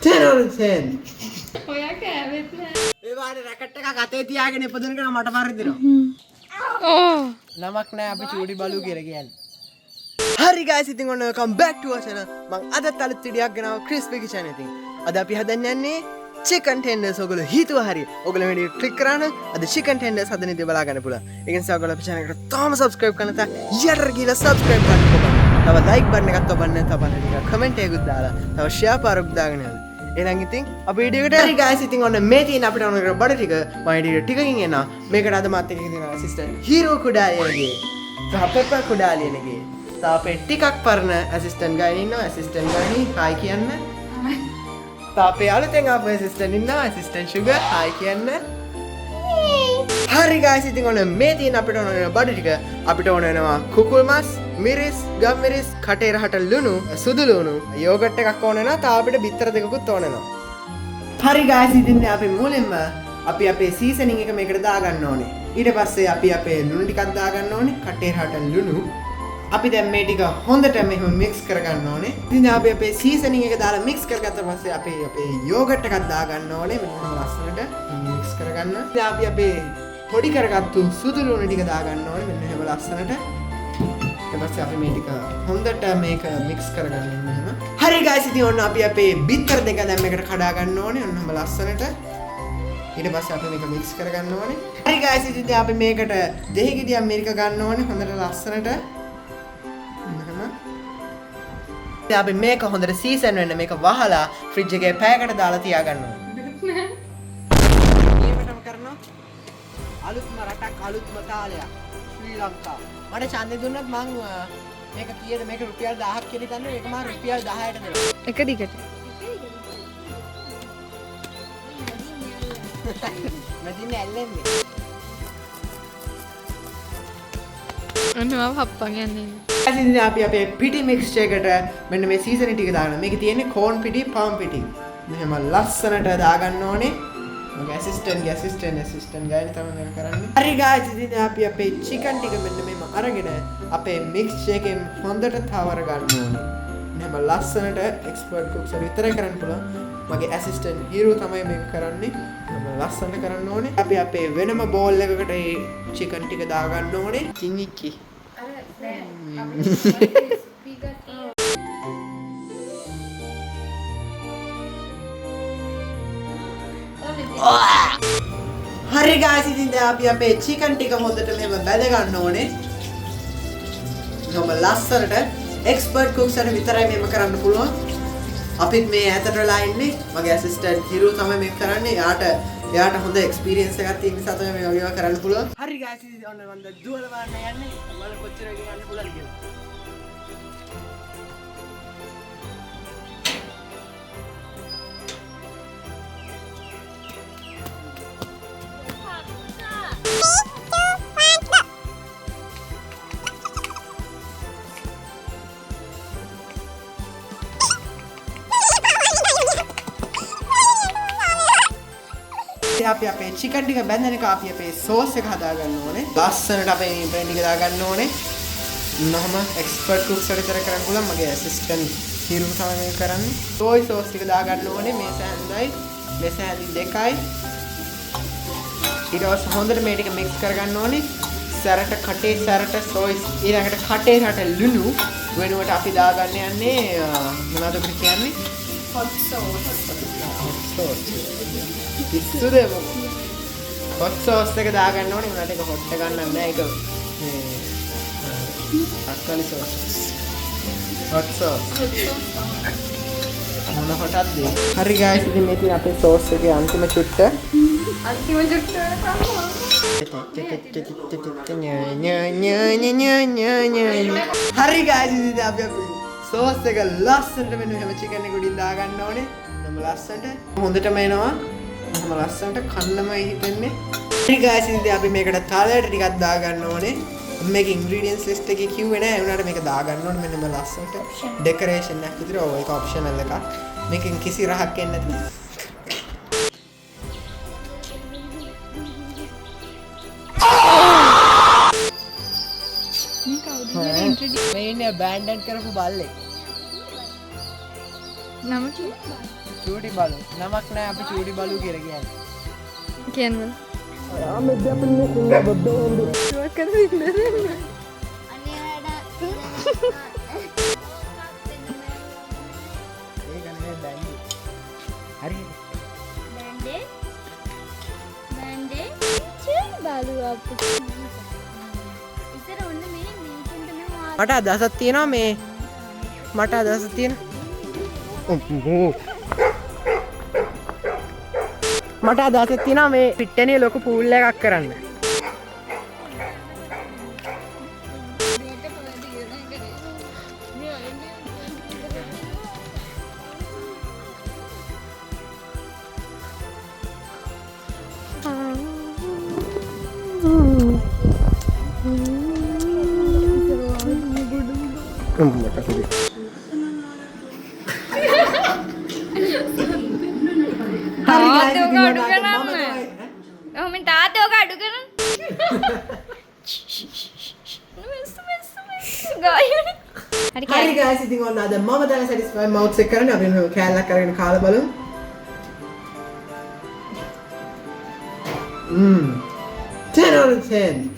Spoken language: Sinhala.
10 ඔයා කෑවෙත් නෑ. ඒ වාගේ රැකට් එකක් අතේ තියාගෙන ඉපදුන කෙනා මට මාරු දෙනවා. නමක් නෑ අපි චූටි බලු කියලා කියන්නේ. හරි guys ඉතින් ඔන්න welcome back to our channel. මම අදත් අලුත් වීඩියෝක් ගෙනාවා crispy kitchen එකෙන්. අද අපි හදන්න යන්නේ chicken tenders. ඔයගොල්ලෝ හිතුවා හරි. ඔයගොල්ලෝ වීඩියෝ ක්ලික් කරාන අද chicken tenders හදන විදිය බලා ගන්න පුළුවන්. ඒ නිසා ඔයගොල්ලෝ අපේ channel එකට තාම subscribe කරන්න නැත්නම් යට ගිහලා subscribe කරන්න ඕන. තව like button එකක් ඔබන්න තපන්න ටිකක් comment එකකුත් දාලා තව share පාරක් දාගෙන යන්න. එහෙනම් ඉතින් අපි වීඩියෝ එකට හරි guys ඉතින් ඔන්න මේ තියෙන අපිට ඕන කරන බඩ ටික මම වීඩියෝ ටිකකින් එනවා. මේකට අද මාත් එක්ක තියෙන assistant hero කුඩාලියගේ. තව පෙප්පර් කුඩාලියගේ. තව අපේ ටිකක් පරණ assistant ගායන ඉන්නවා. assistant ගායනි hi කියන්න. තව අපේ අලුතෙන් ආපු assistant ඉන්නවා. assistant sugar hi කියන්න. හරි guys ඉතින් ඔන්න මේ තියෙන අපිට ඕන වෙන බඩ ටික අපිට ඕන වෙනවා කුකුල් මස්, මිරිස්, ගම් මිරිස්, කටේ රහට ලුණු, සුදු ලුණු, යෝගට් එකක් ඕන වෙනවා. තව අපිට බිත්තර දෙකකුත් ඕන වෙනවා. හරි guys ඉතින් අපි මුලින්ම අපි අපේ සීසනින් එක මේකට දාගන්න ඕනේ. ඊට පස්සේ අපි අපේ ලුණු ටිකක් දාගන්න ඕනේ. කටේ රහට ලුණු. අපි දැන් මේ ටික හොඳට මෙහෙම මික්ස් කරගන්න ඕනේ. ඉතින් අපි අපේ සීසනින් එක දාලා මික්ස් කරගත්ත පස්සේ අපි අපේ යෝගට් එකක් දාගන්න ඕනේ. මෙන්න ලස්සනට මික්ස් කරගන්න. ඉතින් අපි අපේ පොඩි කරගත්තු සුදු ලුණු ටික දාගන්න ඕනේ. මෙන්න එහෙම ලස්සනට. ඊට පස්සේ අපි මේ ටික හොඳට මේක මික්ස් කරගන්න මෙහෙම. හරි guys ඉතින් ඔන්න අපි අපේ බිත්තර දෙක දැන් මේකට කඩා ගන්න ඕනේ. ඔන්න එහෙම ලස්සනට. ඊට පස්සේ අපි මේක මික්ස් කරගන්න ඕනේ. හරි guys ඉතින් අපි මේකට දෙහි ගෙඩියක් මිරික ගන්න ඕනේ. හොඳට ලස්සනට. අපි මේක හොඳට සීසන් වෙන්න මේක වහලා ෆ්‍රිජ් එකේ පැයකට දාලා තියාගන්න ඕනේ. ඊමටම කරනවා අලුත්ම රටක් අලුත්ම තාලයක් ශ්‍රී ලංකාව. මට ඡන්දේ දුන්නත් මං මේක කීයද මේක රුපියල් 1000ක් කියලා හිතන්නේ මේක මම රුපියල් 10ට දෙනවා. එක දිගට. මදින්නේ ඇල්ලෙන්නේ. අන්න මම හප්පන් යන්නේ. ඉතින් අපි අපේ පිටි මික්ස් එකකට මෙන්න මේ සීසන් ටික දාගන්න. මේකේ තියෙන්නේ කෝන් පිටි, පාම් පිටි. මෙහෙම ලස්සනට දාගන්න ඕනේ. මගේ ඇසිස්ටන්ට් ගායන තමයි මේක කරන්නේ. හරි guys ඉතින් අපි අපේ චිකන් ටික මෙන්න මෙහෙම අරගෙන අපේ මික්ස් එකෙන් හොඳට තවර ගන්න ඕනේ. මෙහෙම ලස්සනට එක්ස්පර්ට් කුක්ස් විතරයි කරන්න පුළුවන්. මගේ ඇසිස්ටන්ට් හීරෝ තමයි මේක කරන්නේ. මෙහෙම ලස්සනට කරන්න ඕනේ. අපි අපේ වෙනම බෝල් එකකට මේ චිකන් ටික දාගන්න ඕනේ. චිනිච්චි හරි guys ඉතින් දැන් අපි අපේ චිකන් ටික හොඳට මෙහෙම බැද ගන්න ඕනේ. මොකද ලස්සනට එක්ස්පර්ට් කුක්ස් අර විතරයි මේක කරන්න පුළුවන්. අපිත් මේ ඈතට වෙලා ඉන්නේ. මගේ ඇසිස්ටන්ට් හිරු තමයි මේක කරන්නේ. එයාට හොඳ එක්ස්පීරියන්ස් එකක් තියෙන නිසා තමයි මේ වගේ කරන්න පුළුවන්. හරි guys ඉතින් ඔන්න මම දුවල වන්න යන්නේ. මම කොච්චර ගියන්න පුළුවන්ද කියලා. අපි අපේ චිකන් ටික බැඳෙනක අපි අපේ සෝස් එක හදා ගන්න ඕනේ. ලස්සනට අපේ බ්‍රෙඩ් ටික දා ගන්න ඕනේ. නහම එක්ස්පර්ට් කුක්ස් විතර කරන්න පුළුවන්. මගේ ඇසිස්ටන්ට් හිරු තමයි මේක කරන්නේ. සෝයි සෝස් ටික දා ගන්න ඕනේ. මේ සෑන්ඩයි මේ සෑන්ඩි දෙකයි. ඊට පස්සේ හොඳට මේ ටික මික්ස් කරගන්න ඕනේ. සැරට කටේ සැරට සෝයි ඊළඟට කටේ රට ලුණු වෙනුවට අපි දාගන්න යන්නේ මොනවද ඔකට කියන්නේ? hot sauce. පිස්සුද මොකෝ? hot sauce එක දාගන්න ඕනේ. උනාට ඒක hot එක ගන්න නැහැ. ඒක මේ අක්කලි sauce. hot sauce. මොන හොටක්ද? හරි guys ඉතින් මේ තියෙන අපේ sauce එකේ අන්තිම චුට්ට. අන්තිම ජුට්ට වෙනකම්. හරි guys ඉතින් අපි sauce එක ලස්සනට මෙන්න මෙහෙම chicken එක උඩින් දාගන්න ඕනේ. නම් ලස්සනට හොඳටම එනවා. මම ලස්සනට කන්නමයි හිතන්නේ. හරි guys ඉතින් අපි මේකට තලයට ටිකක් දාගන්න ඕනේ. මේක ඉන්ග්‍රීඩියන්ට්ස් ලිස්ට් එකේ කිව්වේ නෑ. ඒ වුණාට මේක දාගන්න ඕනේ. මෙන්න මේ ලස්සනට ඩෙකරේෂන් එකක් විතර. ඔය ඒක ඔප්ෂනල් එකක්. මේකෙන් කිසි රහක් එන්නේ නැති. මේ කවුද කියලා ඉන්ට්‍රොඩියුස් මේ ඉන්නේ බෑන්ඩන් කරපු බල්ලෙක්. නම චූටි බලු. නමක් නෑ අපි චූටි බලු කියලා කියන්නේ. කියන්න ඒක නෙමෙයි බැන්ඩි. හරි. මට අදහසක් තියෙනවා මේ මට අදහසක් තියෙනවා මට අදහසක් තියෙනවා මේ පිට්ටනිය ලොකු පූල් එකක් කරන්න. තාතේ ඔක අඩු කරන්න හරි guys ඉතින් ඔන්න අද මම දැන් satisfy mouth එක කරන්නේ අපි මේ කෑල්ලක් අරගෙන කාලා බලමු. 10 out of 10